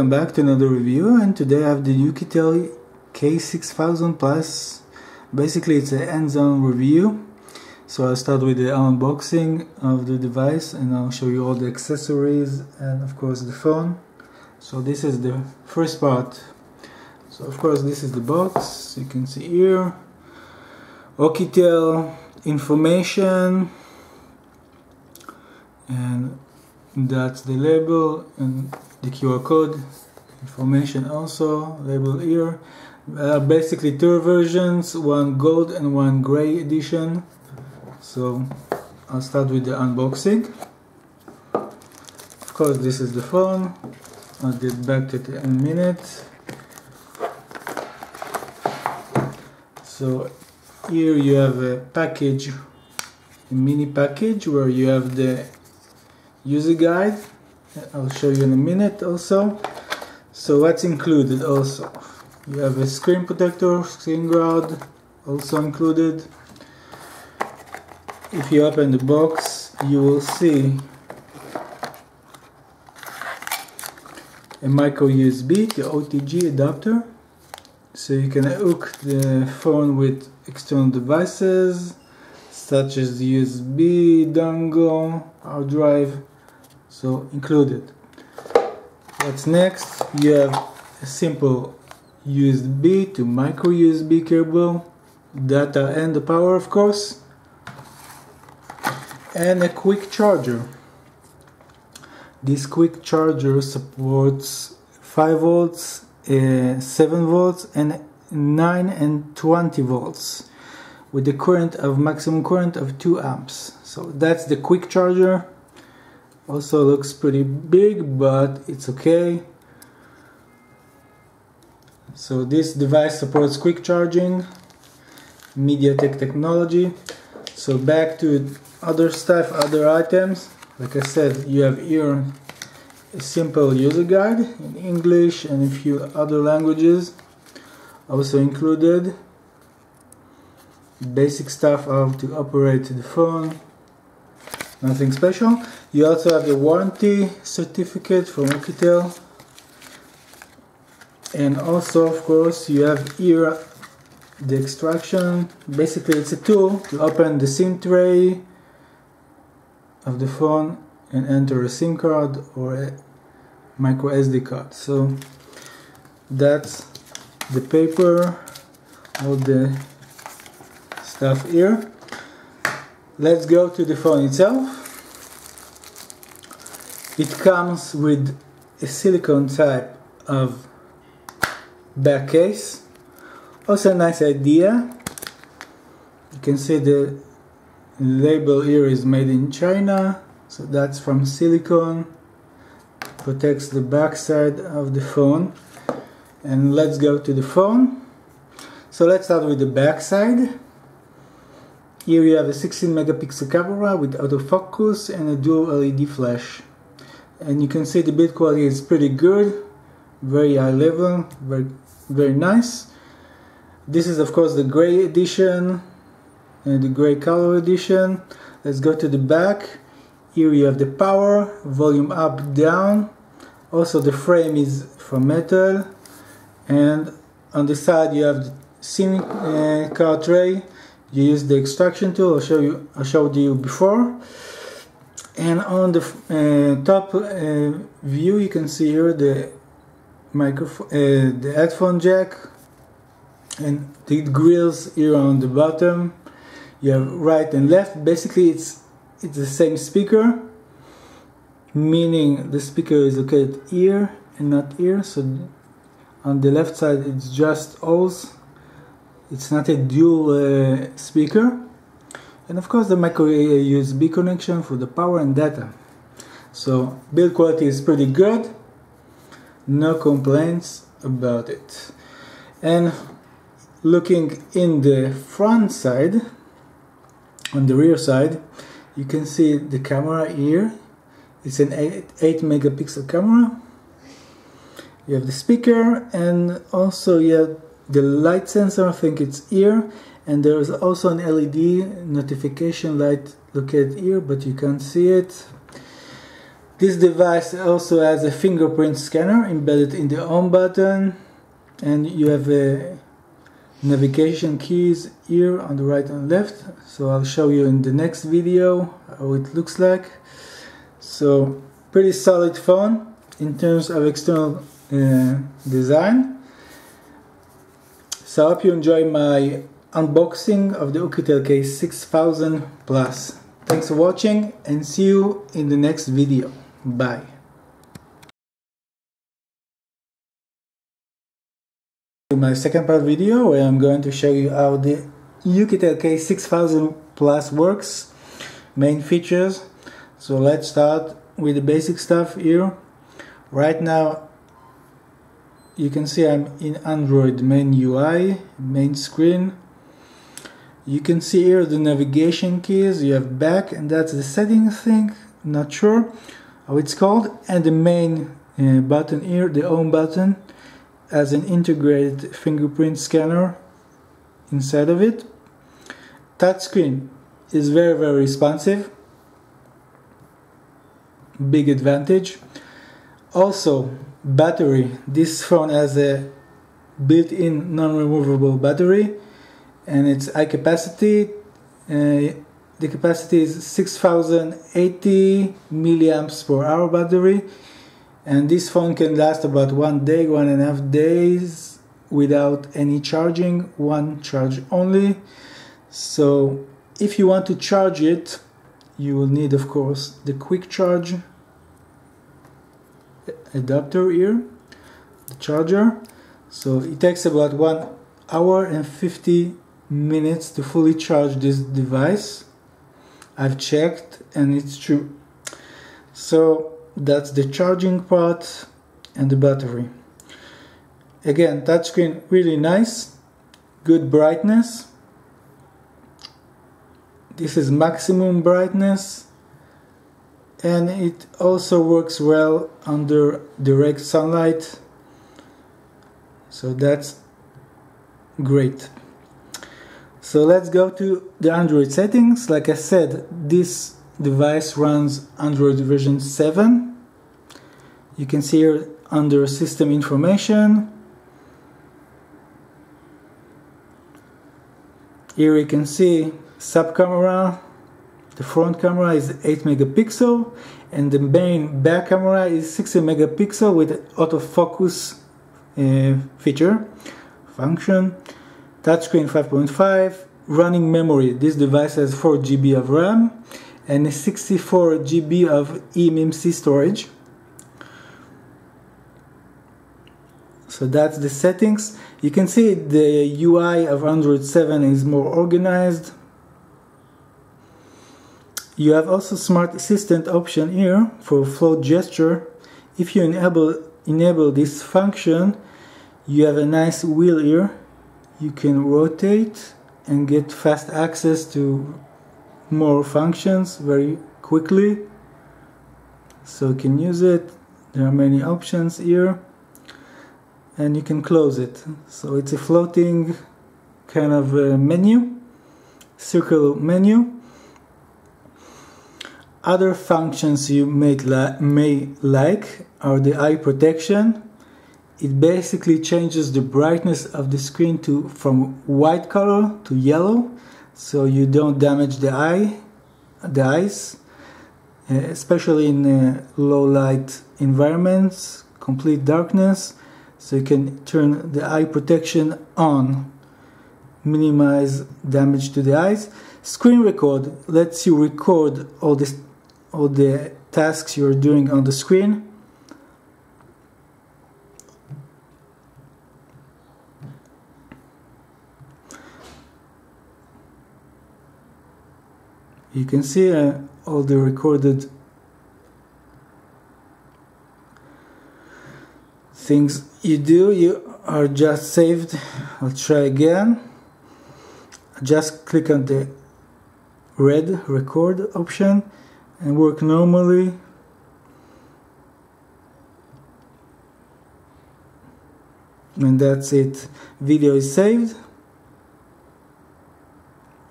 Welcome back to another review, and today I have the Oukitel K6000 Plus. Basically it's a hands-on review, so I'll start with the unboxing of the device and I'll show you all the accessories and of course the phone. So this is the first part. So of course this is the box, you can see here Oukitel information, and that's the label and the QR code information also, label here. Basically two versions, one gold and one gray edition. So I'll start with the unboxing. Of course this is the phone, I'll get back to it in a minute. So here you have a package, a mini package where you have the user guide. I'll show you in a minute also. So what's included also? You have a screen protector, screen guard also included. If you open the box, you will see a micro USB, the OTG adapter. So you can hook the phone with external devices such as the USB, dongle, hard drive. So included. What's next? You have a simple USB to micro USB cable, data and the power of course, and a quick charger. This quick charger supports 5 volts, 7 volts and 9 and 20 volts with the current of maximum current of 2 amps. So that's the quick charger. Also looks pretty big, but it's okay. So this device supports quick charging, MediaTek technology. So back to other stuff, other items. Like I said, you have here a simple user guide in English and a few other languages also included. Basic stuff how to operate the phone. Nothing special. You also have the warranty certificate from Oukitel, and also of course you have here the extraction. Basically it's a tool to open the SIM tray of the phone and enter a SIM card or a micro SD card. So that's the paper, all the stuff here. Let's go to the phone itself. It comes with a silicone type of back case. Also a nice idea. You can see the label here is made in China, so that's from silicone. Protects the back side of the phone. And let's go to the phone. So let's start with the back side. Here you have a 16 megapixel camera with autofocus and a dual LED flash. And you can see the build quality is pretty good, very high level, very nice. This is of course the gray edition and the gray color edition. Let's go to the back. Here you have the power, volume up, down. Also the frame is from metal, and on the side you have the SIM card tray. You use the extraction tool. I showed you before. And on the top view, you can see here the microphone, the headphone jack, and the grills here on the bottom. You have right and left. Basically, it's the same speaker, meaning the speaker is located here and not here. So on the left side, it's just O's. It's not a dual speaker. And of course the micro USB connection for the power and data. So build quality is pretty good. No complaints about it. And looking in the front side, on the rear side, you can see the camera here. It's an 8 megapixel camera. You have the speaker, and also you have the light sensor, I think it's here, and there is also an LED notification light located here, but you can't see it. This device also has a fingerprint scanner embedded in the home button, and you have navigation keys here on the right and left. So I'll show you in the next video how it looks like. So pretty solid phone in terms of external design. So I hope you enjoy my unboxing of the Oukitel K6000 Plus. Thanks for watching and see you in the next video. Bye. My second part video where I'm going to show you how the Oukitel K6000 Plus works, main features. So let's start with the basic stuff here. Right now you can see I'm in Android main UI, main screen. You can see here the navigation keys. You have back, and that's the settings thing, not sure how it's called, and the main button here, the home button, has an integrated fingerprint scanner inside of it. Touchscreen is very responsive, big advantage. Also battery, this phone has a built-in non-removable battery and it's high capacity. The capacity is 6080 milliamps per hour battery, and this phone can last about 1 day, 1.5 days without any charging, one charge only. So if you want to charge it, you will need of course the quick charge adapter here, the charger. So it takes about 1 hour and 50 minutes to fully charge this device. I've checked and it's true. So that's the charging part and the battery. Again, touchscreen really nice, good brightness. This is maximum brightness, and it also works well under direct sunlight, so that's great. So let's go to the Android settings. Like I said, this device runs Android version 7. You can see here under system information. Here you can see sub camera. The front camera is 8 megapixel and the main back camera is 60 megapixel with autofocus function. Touchscreen 5.5, running memory. This device has 4 GB of RAM and 64 GB of eMMC storage. So that's the settings. You can see the UI of Android 7 is more organized. You have also Smart Assistant option here for float gesture. If you enable this function, you have a nice wheel here. You can rotate and get fast access to more functions very quickly. So you can use it. There are many options here. And you can close it. So it's a floating kind of menu, circle menu. Other functions you may like are the eye protection. It basically changes the brightness of the screen from white color to yellow, so you don't damage the eyes, especially in low light environments, complete darkness. So you can turn the eye protection on, minimize damage to the eyes. Screen record lets you record all the tasks you're doing on the screen. You can see all the recorded things you are just saved. I'll try again. Just click on the red record option and work normally. And that's it. Video is saved.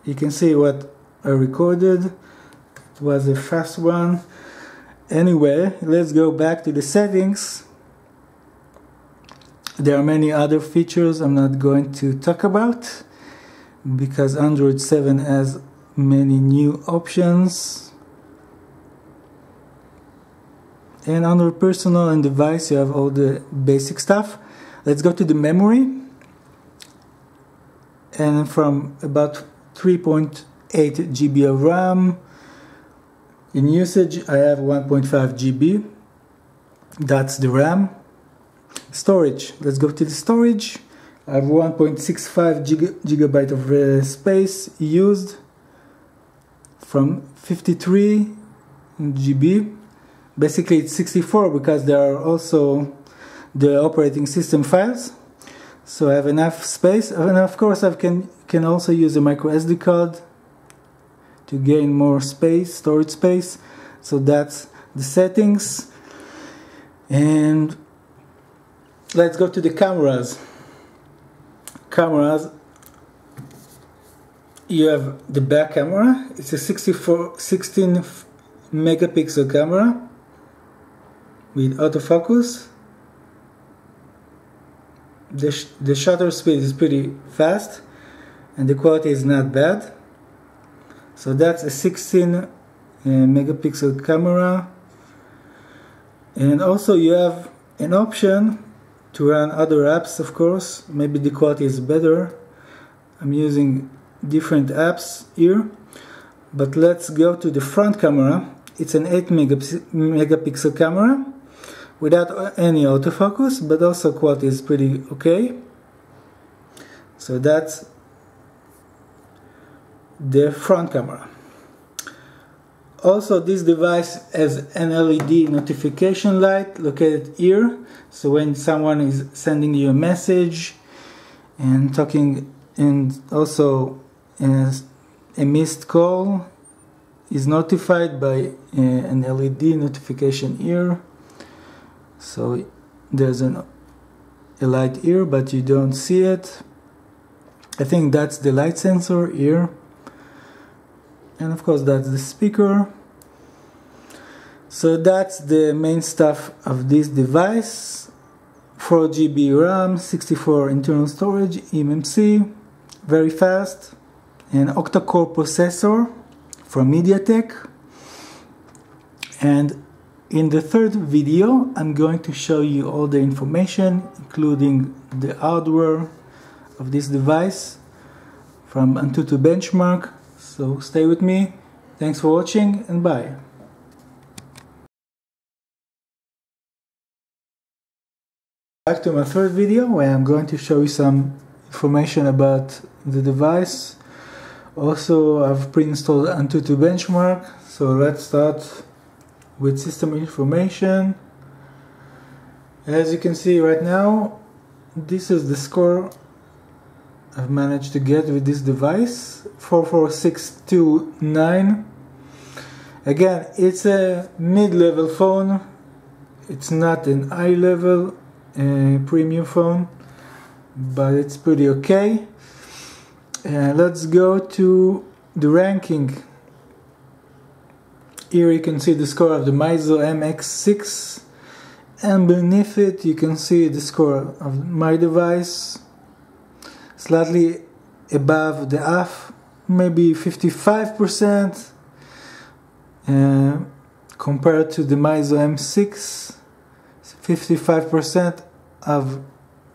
You can see what I recorded. It was a fast one. Anyway, let's go back to the settings. There are many other features I'm not going to talk about because Android 7 has many new options. And under personal and device you have all the basic stuff. Let's go to the memory. And from about 3.8 GB of RAM, in usage I have 1.5 GB. That's the RAM. Storage. Let's go to the storage. I have 1.65 gigabyte of space used from 53 GB. Basically it's 64 because there are also the operating system files. So I have enough space, and of course I can also use a micro SD card to gain more space, storage space. So that's the settings. And let's go to the cameras. Cameras, you have the back camera. It's a 16 megapixel camera with autofocus. The shutter speed is pretty fast and the quality is not bad. So that's a 16 megapixel camera. And also you have an option to run other apps, of course. Maybe the quality is better. I'm using different apps here. But let's go to the front camera. It's an 8 megapixel camera without any autofocus, but also quality is pretty okay. So that's the front camera. Also, this device has an LED notification light located here. So when someone is sending you a message and talking, and also a missed call is notified by an LED notification here. So there's a light here, but you don't see it. I think that's the light sensor here. And of course that's the speaker. So that's the main stuff of this device. 4 GB RAM, 64 internal storage, eMMC, very fast. An octa-core processor from MediaTek. And in the third video, I'm going to show you all the information, including the hardware of this device from Antutu Benchmark. So stay with me. Thanks for watching and bye. Back to my third video where I'm going to show you some information about the device. Also, I've pre-installed Antutu Benchmark. So let's start with system information. As you can see right now, this is the score I've managed to get with this device, 44629. Again, it's a mid-level phone. It's not an high-level premium phone, but it's pretty okay. Let's go to the ranking. Here you can see the score of the Meizu MX6, and beneath it you can see the score of my device, slightly above the half, maybe 55%, compared to the Meizu M6, 55% of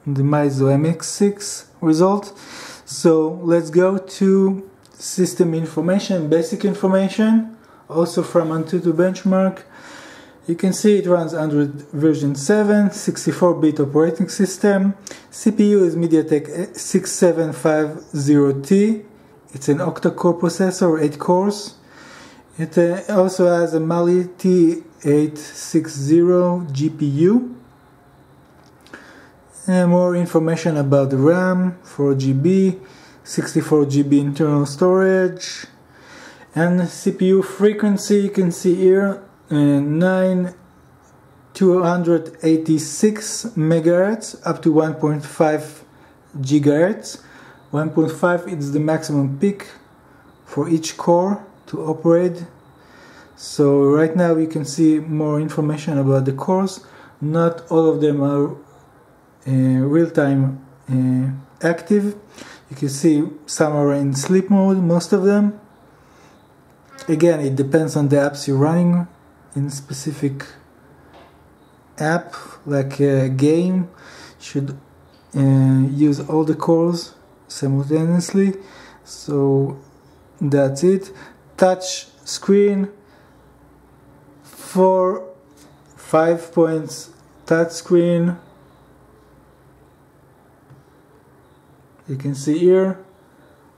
the Meizu MX6 result. So let's go to system information, basic information. Also from Antutu Benchmark, you can see it runs Android version 7, 64-bit operating system. CPU is MediaTek 6750T. It's an octa-core processor, 8 cores. It also has a Mali T860 GPU. More information about the RAM, 4 GB, 64 GB internal storage. And CPU frequency, you can see here, 286 megahertz up to 1.5 gigahertz. 1.5 is the maximum peak for each core to operate. So right now you can see more information about the cores. Not all of them are real-time active. You can see some are in sleep mode, most of them. Again, it depends on the apps you're running. In specific app, like a game, should use all the cores simultaneously. So that's it. Touch screen, 5 points touch screen. You can see here,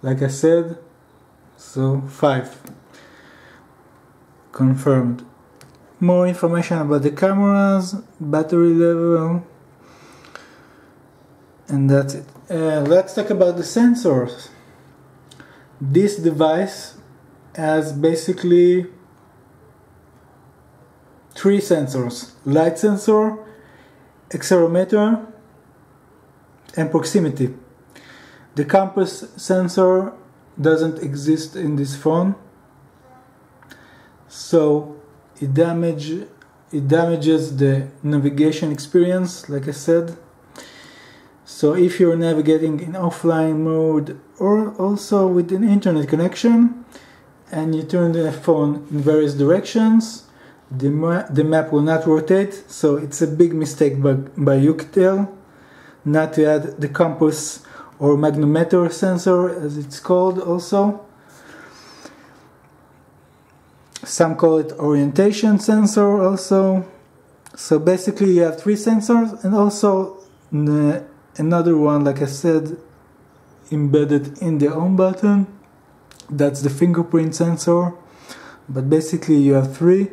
like I said, so 5 confirmed. More information about the cameras, battery level, and that's it. Let's talk about the sensors. This device has basically 3 sensors: light sensor, accelerometer, and proximity. The compass sensor doesn't exist in this phone, so it damages the navigation experience, like I said. So if you're navigating in offline mode or also with an internet connection and you turn the phone in various directions, the map will not rotate. So it's a big mistake by Oukitel not to add the compass or magnetometer sensor, as it's called also. Some call it orientation sensor also. So basically you have 3 sensors, and also another one, like I said, embedded in the home button. That's the fingerprint sensor. But basically you have 3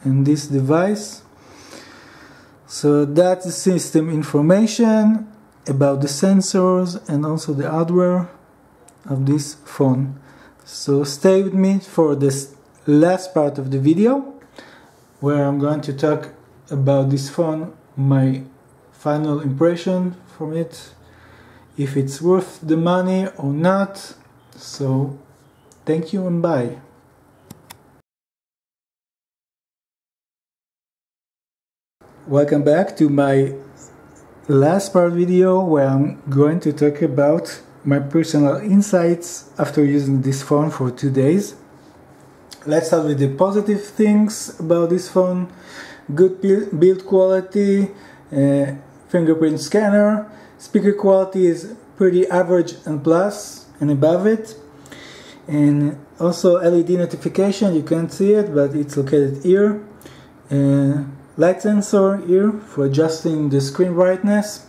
in this device. So that's the system information about the sensors and also the hardware of this phone. So stay with me for this last part of the video, where I'm going to talk about this phone, my final impression from it, if it's worth the money or not. So thank you and bye. Welcome back to my last part video, where I'm going to talk about my personal insights after using this phone for 2 days. Let's start with the positive things about this phone. Good build quality, fingerprint scanner, speaker quality is pretty average and plus and above it, and also LED notification, you can't see it but it's located here. Light sensor here for adjusting the screen brightness,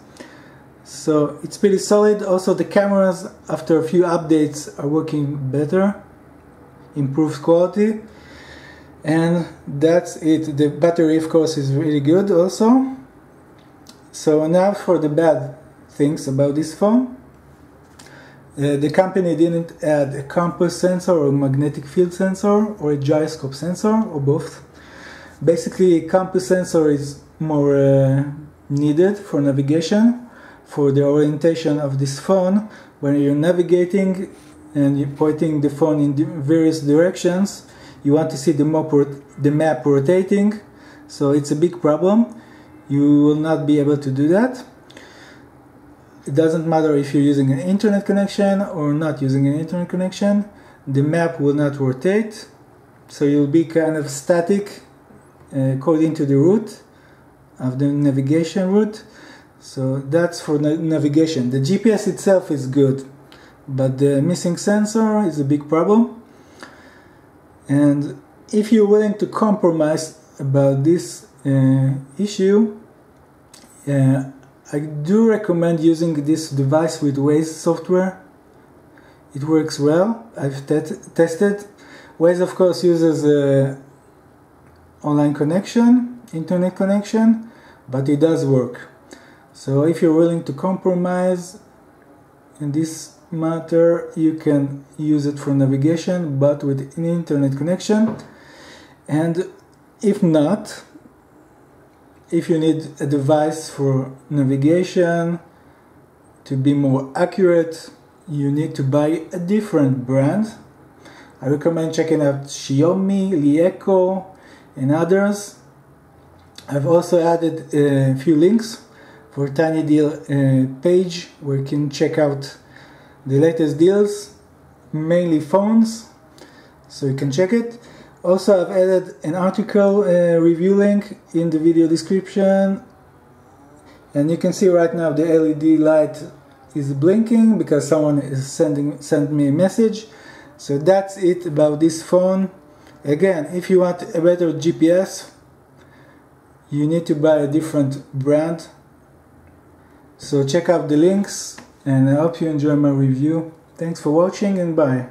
so it's pretty solid. Also the cameras after a few updates are working better, improved quality, and that's it. The battery of course is really good also. So now for the bad things about this phone. The company didn't add a compass sensor or magnetic field sensor or a gyroscope sensor or both. Basically, a compass sensor is more needed for navigation, for the orientation of this phone. When you're navigating and you're pointing the phone in various directions, you want to see the map rotating, so it's a big problem. You will not be able to do that. It doesn't matter if you're using an internet connection or not using an internet connection, the map will not rotate, so you'll be kind of static according to the route of the navigation route. So that's for navigation. The GPS itself is good, but the missing sensor is a big problem. And if you're willing to compromise about this issue, I do recommend using this device with Waze software. It works well. I've tested. Waze of course uses online connection, internet connection, but it does work. So if you're willing to compromise in this matter, you can use it for navigation, but with an internet connection. And if not, if you need a device for navigation to be more accurate, you need to buy a different brand, I recommend checking out Xiaomi, Lieco, and others. I've also added a few links for Tiny Deal page where you can check out the latest deals, mainly phones, so you can check it. Also, I've added an article review link in the video description, and you can see right now the LED light is blinking because someone is sent me a message. So that's it about this phone. Again, if you want a better GPS, you need to buy a different brand. So check out the links, and I hope you enjoy my review. Thanks for watching, and bye.